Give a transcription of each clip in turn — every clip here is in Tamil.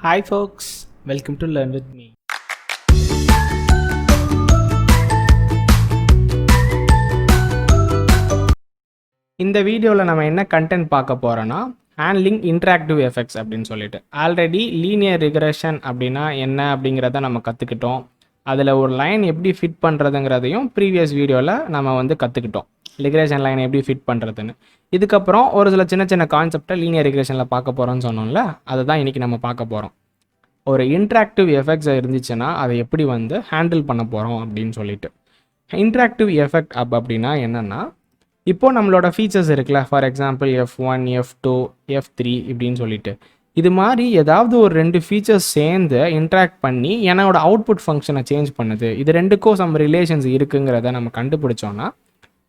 Hi folks, welcome to Learn with me. இந்த வீடியோவில் நம்ம என்ன கண்டென்ட் பார்க்க போகிறோன்னா ஹேண்ட்லிங் இன்ட்ராக்டிவ் எஃபெக்ட்ஸ் அப்படின்னு சொல்லிட்டு ஆல்ரெடி லீனியர் ரிக்ரெஷன் அப்படின்னா என்ன அப்படிங்கிறத நம்ம கற்றுக்கிட்டோம். அதில் ஒரு லைன் எப்படி ஃபிட் பண்ணுறதுங்கிறதையும் ப்ரீவியஸ் வீடியோவில் நம்ம கற்றுக்கிட்டோம். ரிக்ரெஷன் லைனை எப்படி ஃபிட் பண்ணுறதுன்னு. இதுக்கப்புறம் ஒரு சில சின்ன சின்ன கான்செப்டை லீனியர் ரிக்ரெஷனில் பார்க்க போகிறோன்னு சொன்னோம்ல, அதை தான் இன்றைக்கி நம்ம பார்க்க போகிறோம். ஒரு இன்ட்ராக்டிவ் எஃபெக்ட்ஸ் இருந்துச்சுன்னா அதை எப்படி ஹேண்டில் பண்ண போகிறோம் அப்படின்னு சொல்லிட்டு. இன்ட்ராக்டிவ் எஃபெக்ட் அப்படின்னா என்னென்னா, இப்போது நம்மளோட ஃபீச்சர்ஸ் இருக்குல்ல, for example F1, F2, F3 இப்படின்னு சொல்லிட்டு, இது மாதிரி ஏதாவது ஒரு ரெண்டு ஃபீச்சர்ஸ் சேர்ந்து இன்ட்ராக்ட் பண்ணி என்னோட அவுட்புட் ஃபங்க்ஷனை சேஞ்ச் பண்ணுது, இது ரெண்டுக்கும் சம் ரிலேஷன்ஸ் இருக்குங்கிறத நம்ம கண்டுபிடிச்சோன்னா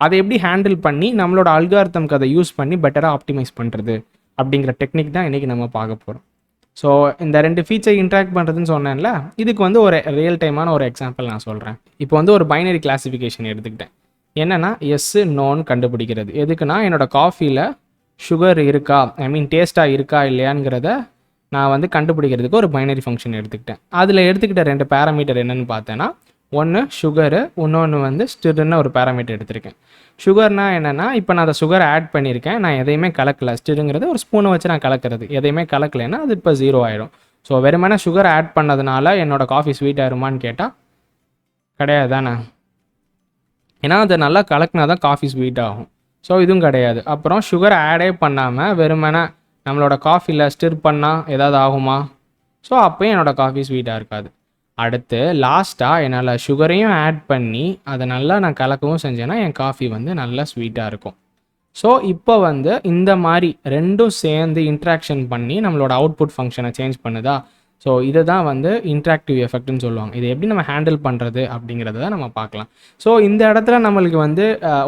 அதை எப்படி ஹேண்டில் பண்ணி நம்மளோட அல்காரிதம்க்கு அதை யூஸ் பண்ணி பெட்டராக ஆப்டிமைஸ் பண்ணுறது அப்படிங்கிற டெக்னிக் தான் இன்றைக்கி நம்ம பார்க்க போகிறோம். ஸோ இந்த ரெண்டு ஃபீச்சர் இன்ட்ராக்ட் பண்ணுறதுன்னு சொன்னேன்ல, இதுக்கு ஒரு ரியல் டைமான ஒரு எக்ஸாம்பிள் நான் சொல்கிறேன். இப்போ ஒரு பைனரி கிளாஸிஃபிகேஷன் எடுத்துக்கிட்டேன். என்னென்னா எஸ் நோன்னு கண்டுபிடிக்கிறது. எதுக்குன்னா என்னோடய காஃபியில் சுகர் இருக்கா, டேஸ்ட்டாக இருக்கா இல்லையாங்கிறத நான் கண்டுபிடிக்கிறதுக்கு ஒரு பைனரி ஃபங்க்ஷன் எடுத்துக்கிட்டேன். அதில் எடுத்துக்கிட்ட ரெண்டு பேராமீட்டர் என்னென்னு பார்த்தேன்னா, ஒன்று சுகரு, இன்னொன்று ஸ்டிர்னு ஒரு பேராமீட்டர் எடுத்திருக்கேன். சுகர்னா என்னென்னா, இப்போ நான் அதை சுகர் ஆட் பண்ணியிருக்கேன், நான் எதையுமே கலக்கலை. ஸ்டிருங்கிறது ஒரு ஸ்பூனை வச்சு நான் கலக்கிறது, எதையுமே கலக்கலைன்னா அது இப்போ 0 ஆகிடும். ஸோ வெறுமனே சுகர் ஆட் பண்ணதுனால என்னோடய காஃபி ஸ்வீட் ஆயிருமான்னு கேட்டால் கிடையாது தானே, ஏன்னா அதை நல்லா கலக்கினா தான் காஃபி ஸ்வீட் ஆகும். ஸோ இதுவும் கிடையாது. அப்புறம் சுகர் ஆடே பண்ணாமல் வெறுமனே நம்மளோட காஃபியில் ஸ்டிர் பண்ணால் ஏதாவது ஆகுமா? ஸோ அப்போயும் என்னோடய காஃபி ஸ்வீட்டாக இருக்காது. அடுத்து லாஸ்ட்டாக என்னால் சுகரையும் ஆட் பண்ணி அதை நல்லா நான் கலக்கவும் செஞ்சேன்னா என் காஃபி நல்லா ஸ்வீட்டாக இருக்கும். ஸோ இப்போ இந்த மாதிரி ரெண்டும் சேர்ந்து இன்ட்ராக்ஷன் பண்ணி நம்மளோட அவுட்புட் ஃபங்க்ஷனை சேஞ்ச் பண்ணுதா? ஸோ இதை தான் இன்ட்ராக்டிவ் எஃபெக்ட்னு சொல்லுவாங்க. இதை எப்படி நம்ம ஹேண்டில் பண்ணுறது அப்படிங்கிறத தான் நம்ம பார்க்கலாம். ஸோ இந்த இடத்துல நம்மளுக்கு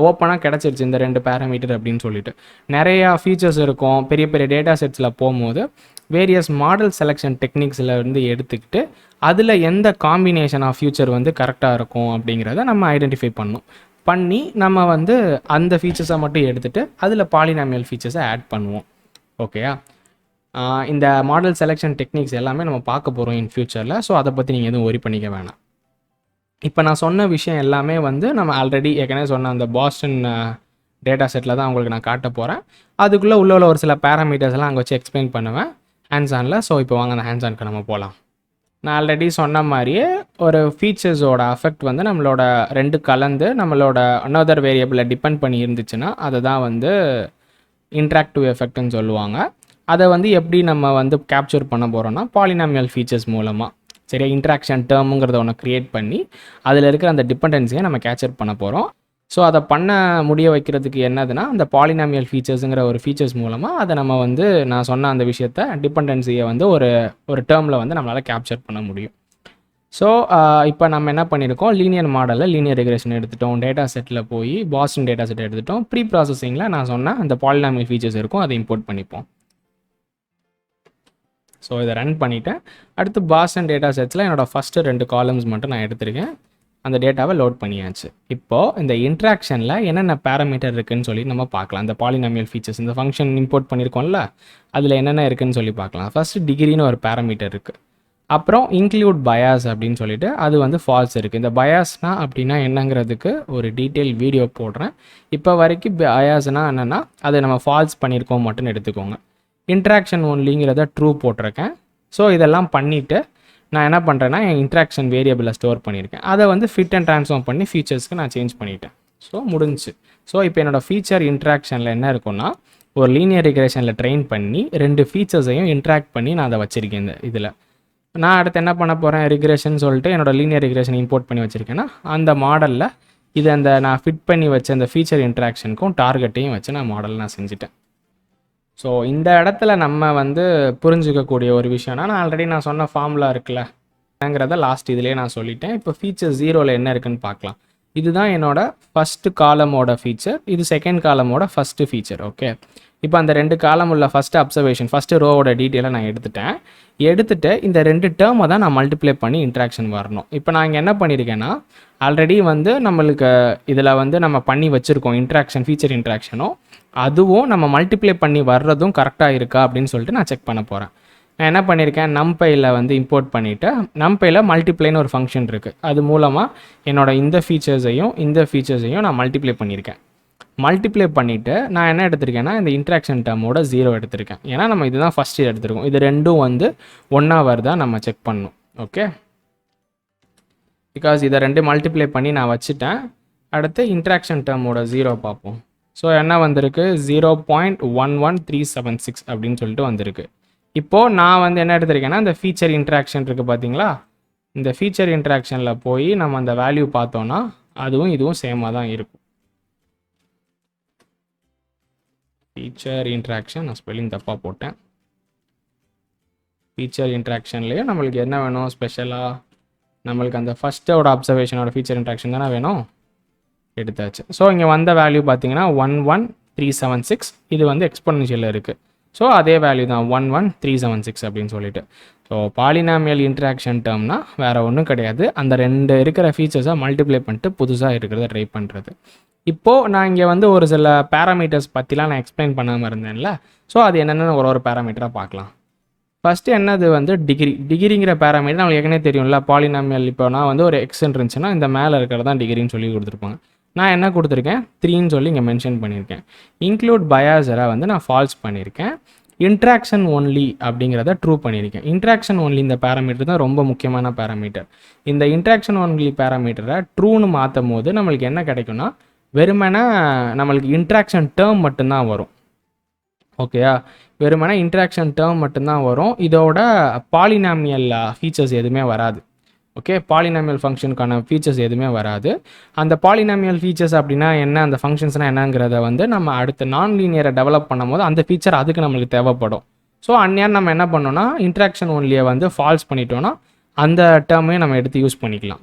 ஓப்பனாக கிடச்சிருச்சு இந்த ரெண்டு பேராமீட்டர் அப்படின்னு சொல்லிட்டு. நிறையா ஃபீச்சர்ஸ் இருக்கும். பெரிய பெரிய டேட்டா செட்ஸில் போகும்போது வேரியஸ் மாடல் செலெக்ஷன் டெக்னிக்ஸில் எடுத்துக்கிட்டு அதில் எந்த காம்பினேஷன் ஆஃப் ஃபியூச்சர் கரெக்டாக இருக்கும் அப்படிங்கிறத நம்ம ஐடென்டிஃபை பண்ணி நம்ம அந்த ஃபீச்சர்ஸை மட்டும் எடுத்துகிட்டு அதில் பாலினாமியல் ஃபீச்சர்ஸை ஆட் பண்ணுவோம். ஓகேயா? இந்த மாடல் செலெக்ஷன் டெக்னிக்ஸ் எல்லாமே நம்ம பார்க்க போகிறோம் இன் ஃபியூச்சரில். ஸோ அதை பற்றி நீங்கள் எதுவும் ஒரி பண்ணிக்க வேணாம். இப்போ நான் சொன்ன விஷயம் எல்லாமே நம்ம ஆல்ரெடி ஏற்கனவே சொன்ன அந்த பாஸ்டன் டேட்டா செட்டில் தான் உங்களுக்கு நான் காட்ட போகிறேன். அதுக்குள்ளே உள்ள ஒரு சில பேராமீட்டர்ஸ் எல்லாம் அங்கே வச்சு எக்ஸ்பிளைன் பண்ணுவேன் ஹேண்ட்ஸ் ஆனில். ஸோ இப்போ வாங்க அந்த ஹேண்ட்ஸ் ஆனுக்கு நம்ம போகலாம். நான் ஆல்ரெடி சொன்ன மாதிரியே ஒரு ஃபீச்சர்ஸோட அஃபெக்ட் நம்மளோட ரெண்டு கலந்து நம்மளோட அனதர் வேரியபிளை டிபெண்ட் பண்ணி இருந்துச்சுன்னா அதை தான் இன்ட்ராக்டிவ் எஃபெக்ட்னு சொல்லுவாங்க. அதை எப்படி நம்ம கேப்சர் பண்ண போகிறோன்னா பாலினாமியல் ஃபீச்சர்ஸ் மூலமாக. சரியா? இன்ட்ராக்ஷன் டேர்முங்கிறத ஒன்று க்ரியேட் பண்ணி அதில் இருக்கிற அந்த டிபெண்டன்சியை நம்ம கேப்சர் பண்ண போகிறோம். ஸோ அதை பண்ண முடிய வைக்கிறதுக்கு என்னதுன்னா, அந்த பாலினாமியல் ஃபீச்சர்ஸுங்கிற ஒரு ஃபீச்சர்ஸ் மூலமாக அதை நம்ம நான் சொன்ன அந்த விஷயத்தை டிபெண்டன்சியை ஒரு டேர்மில் நம்மளால் கேப்சர் பண்ண முடியும். ஸோ இப்போ நம்ம என்ன பண்ணியிருக்கோம், லீனியர் மாடலில் லீனியர் ரெக்ரெஷன் எடுத்துட்டோம், டேட்டா செட்டில் போய் பாஸ்டன் டேட்டா செட் எடுத்துட்டோம். ப்ரீ ப்ராசஸிங்கில் நான் சொன்ன அந்த பாலினாமியல் ஃபீச்சர்ஸ் இருக்கும், அதை இம்போர்ட் பண்ணிப்போம். ஸோ இதை ரன் பண்ணிவிட்டேன். அடுத்து பாஸ்டன் டேட்டா செட்ஸில் என்னோடய ஃபஸ்ட்டு 2 காலம்ஸ் மட்டும் நான் எடுத்திருக்கேன். அந்த டேட்டாவை லோட் பண்ணியாச்சு. இப்போது இந்த இன்ட்ராக்ஷனில் என்னென்ன பேராமீட்டர் இருக்குதுன்னு சொல்லி நம்ம பார்க்கலாம். இந்த பாலினாமியல் ஃபீச்சர்ஸ் இந்த ஃபங்க்ஷன் இம்போர்ட் பண்ணியிருக்கோம்ல, அதில் என்னென்ன இருக்குதுன்னு சொல்லி பார்க்கலாம். ஃபஸ்ட்டு டிகிரின்னு ஒரு பேராமீட்டர் இருக்குது. அப்புறம் இன்க்ளூட் பயாஸ் அப்படின்னு சொல்லிட்டு அது ஃபால்ஸ் இருக்குது. இந்த பயாஸ்னால் அப்படின்னா என்னங்கிறதுக்கு ஒரு டீட்டெயில் வீடியோ போடுறேன். இப்போ வரைக்கும் பயாஸ்னால் என்னென்னா அதை நம்ம ஃபால்ஸ் பண்ணியிருக்கோம் மட்டும் எடுத்துக்கோங்க. இன்ட்ராக்ஷன் ஒன்லிங்கிறத ட்ரூ போட்டிருக்கேன். ஸோ இதெல்லாம் பண்ணிவிட்டு நான் என்ன பண்ணுறேன்னா என் இன்ட்ராக்ஷன் வேரியபிளை ஸ்டோர் பண்ணியிருக்கேன். அதை ஃபிட் அண்ட் ட்ரான்ஸ்ஃபார்ம் பண்ணி ஃபீச்சர்ஸ்க்கு நான் சேஞ்ச் பண்ணிட்டேன். ஸோ முடிஞ்சு. ஸோ இப்போ என்னோடய ஃபீச்சர் இன்ட்ராக்ஷனில் என்ன இருக்குன்னா, ஒரு லீனியர் ரிக்ரெஷனில் ட்ரெயின் பண்ணி ரெண்டு ஃபீச்சர்ஸையும் இன்ட்ராக்ட் பண்ணி நான் அதை வச்சுருக்கேன். இந்த இதில் நான் அடுத்து என்ன பண்ண போகிறேன், ரிக்ரெஷன் சொல்லிட்டு என்னோடய லீனியர் ரிக்ரெஷன் இம்போர்ட் பண்ணி வச்சுருக்கேன்னா அந்த மாடலில் இது நான் ஃபிட் பண்ணி வச்ச அந்த ஃபீச்சர் இன்ட்ராக்ஷனுக்கும் டார்கெட்டையும் வச்சு நான் மாடல் நான் செஞ்சுட்டேன். ஸோ இந்த இடத்துல நம்ம புரிஞ்சிக்கக்கூடிய ஒரு விஷயம்னா, நான் ஆல்ரெடி நான் சொன்ன ஃபார்முலா இருக்குல்லங்கிறத லாஸ்ட் இதிலே நான் சொல்லிட்டேன். இப்போ ஃபீச்சர் 0ல் என்ன இருக்குதுன்னு பார்க்கலாம். இதுதான் என்னோட ஃபஸ்ட்டு காலமோட ஃபீச்சர், இது செகண்ட் காலமோட ஃபஸ்ட்டு ஃபீச்சர். ஓகே, இப்போ அந்த 2 காலம் உள்ள ஃபஸ்ட்டு அப்சர்வேஷன் ஃபஸ்ட்டு ரோவோட டீட்டெயிலை நான் எடுத்துகிட்டு இந்த 2 டேர்மை தான் நான் மல்டிப்ளை பண்ணி இன்ட்ராக்ஷன் வரணும். இப்போ நான் இங்கே என்ன பண்ணியிருக்கேன்னா, ஆல்ரெடி நம்மளுக்கு இதில் நம்ம பண்ணி வச்சுருக்கோம் இன்ட்ராக்ஷன் ஃபீச்சர் இன்ட்ராக்ஷனும், அதுவும் நம்ம மல்டிப்ளை பண்ணி வர்றதும் கரெக்டாக இருக்கா அப்படின்னு சொல்லிட்டு நான் செக் பண்ண போகிறேன். நான் என்ன பண்ணியிருக்கேன், நம்பையில் வந்து இம்போர்ட் பண்ணிவிட்டு நம்பையில் மல்டிப்ளைன்னு ஒரு ஃபங்க்ஷன் இருக்குது. அது மூலமாக என்னோடய இந்த ஃபீச்சர்ஸையும் நான் மல்டிப்ளை பண்ணியிருக்கேன். மல்டிப்ளை பண்ணிவிட்டு நான் என்ன எடுத்திருக்கேன்னா இந்த இன்ட்ராக்ஷன் டேர்மோட 0 எடுத்திருக்கேன். ஏன்னா நம்ம இதுதான் ஃபஸ்ட் இயர் எடுத்திருக்கோம். இது ரெண்டும் வந்து ஒன்றா வருதா நம்ம செக் பண்ணணும். ஓகே, பிகாஸ் இதை ரெண்டு மல்டிப்ளை பண்ணி நான் வச்சுட்டேன். அடுத்து இன்ட்ராக்ஷன் டேர்மோட 0 பார்ப்போம். ஸோ என்ன வந்திருக்கு, 0.11376 அப்படின்னு சொல்லிட்டு வந்திருக்கு. இப்போது நான் வந்து என்ன எடுத்திருக்கேன்னா இந்த ஃபீச்சர் இன்ட்ராக்ஷன் இருக்குது பார்த்தீங்களா, இந்த ஃபீச்சர் இன்ட்ராக்ஷனில் போய் நம்ம அந்த வேல்யூ பார்த்தோன்னா அதுவும் இதுவும் சேமாக தான் இருக்கும். ஃபீச்சர் இன்ட்ராக்ஷன், நான் ஸ்பெல்லிங் தப்பாக போட்டேன். ஃபீச்சர் இன்ட்ராக்ஷன்லேயே நம்மளுக்கு என்ன வேணும் ஸ்பெஷலாக, நம்மளுக்கு அந்த ஃபஸ்ட்டோட அப்சர்வேஷனோட ஃபீச்சர் இன்ட்ராக்ஷன் தானே வேணும், எடுத்தாச்சு. ஸோ இங்கே வந்த வேல்யூ பார்த்தீங்கன்னா 11376, இது வந்து எக்ஸ்பொனென்ஷியலில் இருக்குது. ஸோ அதே வேல்யூ தான் 11376 அப்படின்னு சொல்லிட்டு. ஸோ பாலினாமியல் இன்ட்ராக்ஷன் டேர்ம்னா வேறு ஒன்றும் கிடையாது, அந்த ரெண்டு இருக்கிற ஃபீச்சர்ஸை மல்டிப்ளை பண்ணிட்டு புதுசாக இருக்கிறத ட்ரை பண்ணுறது. இப்போது நான் இங்கே வந்து ஒரு சில பேராமீட்டர்ஸ் பற்றிலாம் நான் எக்ஸ்பிளைன் பண்ணாமல் இருந்தேன்ல, ஸோ அது என்னென்னு ஒரு பேராமீட்டராக பார்க்கலாம். ஃபஸ்ட்டு என்னது வந்து டிகிரிங்கிற பேராமீட்டர் நம்மளுக்கு ஏற்கனவே தெரியும்ல. பாலினாமியல் இப்போ நான் வந்து ஒரு எக்ஸ்ன்னு இருந்துச்சுன்னா இந்த மேலே இருக்கிறது தான் டிகிரின்னு சொல்லி கொடுத்துருப்பாங்க. நான் என்ன கொடுத்துருக்கேன், 3ன்னு சொல்லி இங்கே மென்ஷன் பண்ணியிருக்கேன். இன்க்ளூட் பயாஸரை வந்து நான் ஃபால்ஸ் பண்ணியிருக்கேன். இன்ட்ராக்ஷன் ஒன்லி அப்படிங்கிறத ட்ரூ பண்ணியிருக்கேன். இன்ட்ராக்ஷன் ஒன்லி இந்த பேராமீட்டர் தான் ரொம்ப முக்கியமான பேராமீட்டர். இந்த இன்ட்ராக்ஷன் ஒன்லி பேராமீட்டரை ட்ரூன்னு மாற்றும் போது நம்மளுக்கு என்ன கிடைக்கும்னா, வெறுமனே நம்மளுக்கு இன்ட்ராக்ஷன் டேர்ம் மட்டும்தான் வரும். ஓகேயா, வெறுமனே இன்ட்ராக்ஷன் டேர்ம் மட்டும்தான் வரும். இதோட பாலினாமியல் ஃபீச்சர்ஸ் எதுவுமே வராது. ஓகே, பாலினாமியல் ஃபங்க்ஷனுக்கான ஃபீச்சர்ஸ் எதுவுமே வராது. அந்த பாலினாமியல் ஃபீச்சர்ஸ் அப்படின்னா என்ன, அந்த ஃபங்க்ஷன்ஸ்னால் என்னங்கிறத வந்து நம்ம அடுத்த நான் லீனியரை டெவலப் பண்ணும் போது அந்த ஃபீச்சர் அதுக்கு நம்மளுக்கு தேவைப்படும். ஸோ அந்நேரம் நம்ம என்ன பண்ணோம்னா இன்ட்ராக்ஷன் ஒன்லியை வந்து ஃபால்ஸ் பண்ணிட்டோன்னா அந்த டேர்மையும் நம்ம எடுத்து யூஸ் பண்ணிக்கலாம்.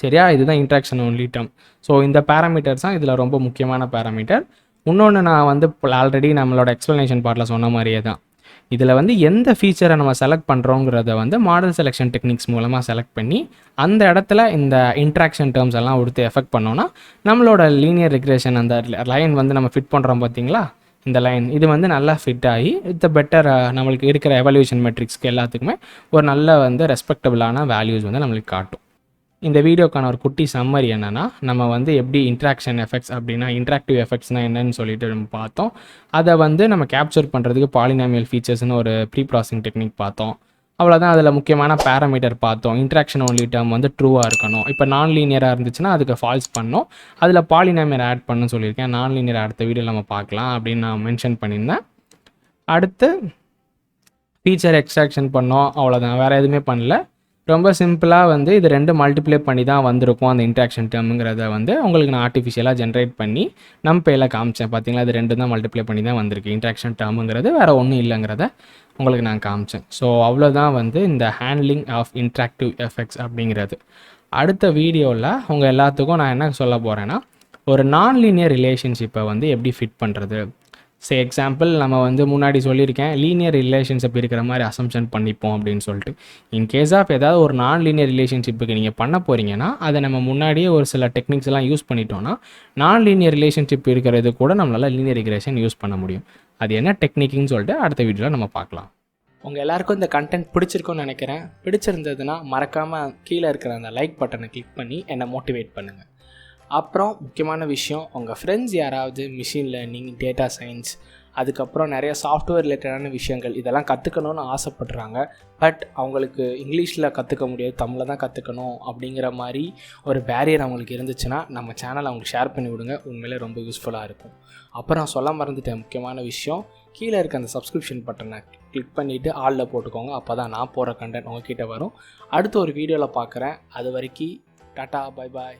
சரியா, இதுதான் இன்ட்ராக்ஷன் ஒன்லி டேர்ம். ஸோ இந்த பேராமீட்டர்ஸ் தான் இதில் ரொம்ப முக்கியமான பேராமீட்டர். இன்னொன்று நான் வந்து ஆல்ரெடி நம்மளோட எக்ஸ்ப்ளனேஷன் பார்ட்டில் சொன்ன மாதிரியே தான், இதில் வந்து எந்த ஃபீச்சரை நம்ம செலக்ட் பண்ணுறோங்கிறத வந்து மாடல் செலெக்ஷன் டெக்னிக்ஸ் மூலமாக செலக்ட் பண்ணி அந்த இடத்துல இந்த இன்ட்ராக்ஷன் டேர்ம்ஸ் எல்லாம் கொடுத்து எஃபெக்ட் பண்ணோன்னா நம்மளோட லீனியர் ரிக்ரெஷன் அந்த லைன் வந்து நம்ம ஃபிட் பண்ணுறோம் பார்த்தீங்களா, இந்த லைன் இது வந்து நல்லா ஃபிட் ஆகி இட்ஸ் பெட்டர் நம்மளுக்கு இருக்கிற எவல்யூஷன் மெட்ரிக்ஸ்க்கு எல்லாத்துக்குமே ஒரு நல்ல வந்து ரெஸ்பெக்டபிளான வேல்யூஸ் வந்து நம்மளுக்கு காட்டும். இந்த வீடியோக்கான ஒரு குட்டி சம்மரி என்னென்னா, நம்ம வந்து எப்படி இன்ட்ராக்ஷன் எஃபெக்ட்ஸ் அப்படின்னா இன்ட்ராக்டிவ் எஃபெக்ட்ஸ்னால் என்னன்னு சொல்லிட்டு நம்ம பார்த்தோம். அதை வந்து நம்ம கேப்சர் பண்ணுறதுக்கு பாலினாமியல் ஃபீச்சர்ஸ்னு ஒரு ப்ரீ ப்ராசஸிங் டெக்னிக் பார்த்தோம். அவ்வளோதான். அதில் முக்கியமான பேராமீட்டர் பார்த்தோம். இன்ட்ராக்ஷன் ஒன்லி டேர்ம் வந்து ட்ரூவாக இருக்கணும். இப்போ நான் லீனியராக இருந்துச்சுன்னா அதுக்கு ஃபால்ஸ் பண்ணோம். அதில் பாலினாமியர் ஆட் பண்ணணும்னு சொல்லியிருக்கேன். நான் லீனியர் அடுத்த வீடியோ நம்ம பார்க்கலாம் அப்படின்னு நான் மென்ஷன் பண்ணியிருந்தேன். அடுத்து ஃபீச்சர் எக்ஸ்ட்ராக்ஷன் பண்ணோம், அவ்வளோதான், வேறு எதுவுமே பண்ணல. ரொம்ப சிம்பிளாக வந்து இது ரெண்டு மல்டிப்ளை பண்ணி தான் வந்திருக்கும். அந்த இன்ட்ராக்ஷன் டேர்முங்கிறத வந்து உங்களுக்கு நான் ஆர்டிஃபிஷியலாக ஜென்ரேட் பண்ணி நம்பையில் காமிச்சேன் பார்த்தீங்களா, இது ரெண்டு தான் மல்டிப்ளை பண்ணி தான் வந்திருக்கு. இன்ட்ராக்ஷன் டேர்முங்கிறது வேறு ஒன்றும் இல்லைங்கிறத உங்களுக்கு நான் காமிச்சேன். ஸோ அவ்வளோதான் வந்து இந்த ஹேண்ட்லிங் ஆஃப் இன்ட்ராக்டிவ் எஃபெக்ட்ஸ் அப்படிங்கிறது. அடுத்த வீடியோவில் உங்கள் எல்லாத்துக்கும் நான் என்ன சொல்ல போகிறேன்னா, ஒரு நான் லீனியர் ரிலேஷன்ஷிப்பை வந்து எப்படி ஃபிட் பண்ணுறது. எக்ஸாம்பிள் நம்ம வந்து முன்னாடி சொல்லியிருக்கேன், லீனியர் ரிலேஷன்ஷிப் இருக்கிற மாதிரி அசம்ஷன் பண்ணிப்போம் அப்படின்னு சொல்லிட்டு. இன்கேஸ் ஆஃப் ஏதாவது ஒரு நான் லீனியர் ரிலேஷன்ஷிப்புக்கு நீங்கள் பண்ண போகிறீங்கன்னா அதை நம்ம முன்னாடியே ஒரு சில டெக்னிக்ஸ் எல்லாம் யூஸ் பண்ணிட்டோன்னா நான் லீனியர் ரிலேஷன்ஷிப் இருக்கிறது கூட நம்மளால் லீனியர் ரிக்ரெஷன் யூஸ் பண்ண முடியும். அது என்ன டெக்னிக்னு சொல்லிட்டு அடுத்த வீடியோவில் நம்ம பார்க்கலாம். உங்கள் எல்லாருக்கும் இந்த கண்டென்ட் பிடிச்சிருக்குன்னு நினைக்கிறேன். பிடிச்சிருந்ததுன்னா மறக்காமல் கீழே இருக்கிற அந்த லைக் பட்டனை கிளிக் பண்ணி என்னை மோட்டிவேட் பண்ணுங்கள். அப்புறம் முக்கியமான விஷயம், உங்கள் ஃப்ரெண்ட்ஸ் யாராவது மிஷின் லேர்னிங், டேட்டா சயின்ஸ், அதுக்கப்புறம் நிறைய சாஃப்ட்வேர் ரிலேட்டடான விஷயங்கள் இதெல்லாம் கற்றுக்கணுன்னு ஆசைப்படுறாங்க. பட் அவங்களுக்கு இங்கிலீஷில் கற்றுக்க முடியாது, தமிழில் தான் கற்றுக்கணும் அப்படிங்கிற மாதிரி ஒரு பேரியர் அவங்களுக்கு இருந்துச்சுன்னா நம்ம சேனலை அவங்களுக்கு ஷேர் பண்ணி விடுங்க. உண்மையிலே ரொம்ப யூஸ்ஃபுல்லாக இருக்கும். அப்புறம் சொல்ல மறந்துட்டேன், முக்கியமான விஷயம், கீழே இருக்க அந்த சப்ஸ்கிரிப்ஷன் பட்டனை கிளிக் பண்ணிவிட்டு ஆளில் போட்டுக்கோங்க. அப்போ தான் நான் போகிற கண்டென்ட் உங்ககிட்ட வரும். அடுத்த ஒரு வீடியோவில் பார்க்குறேன். அது வரைக்கும் டாட்டா, பை பாய்.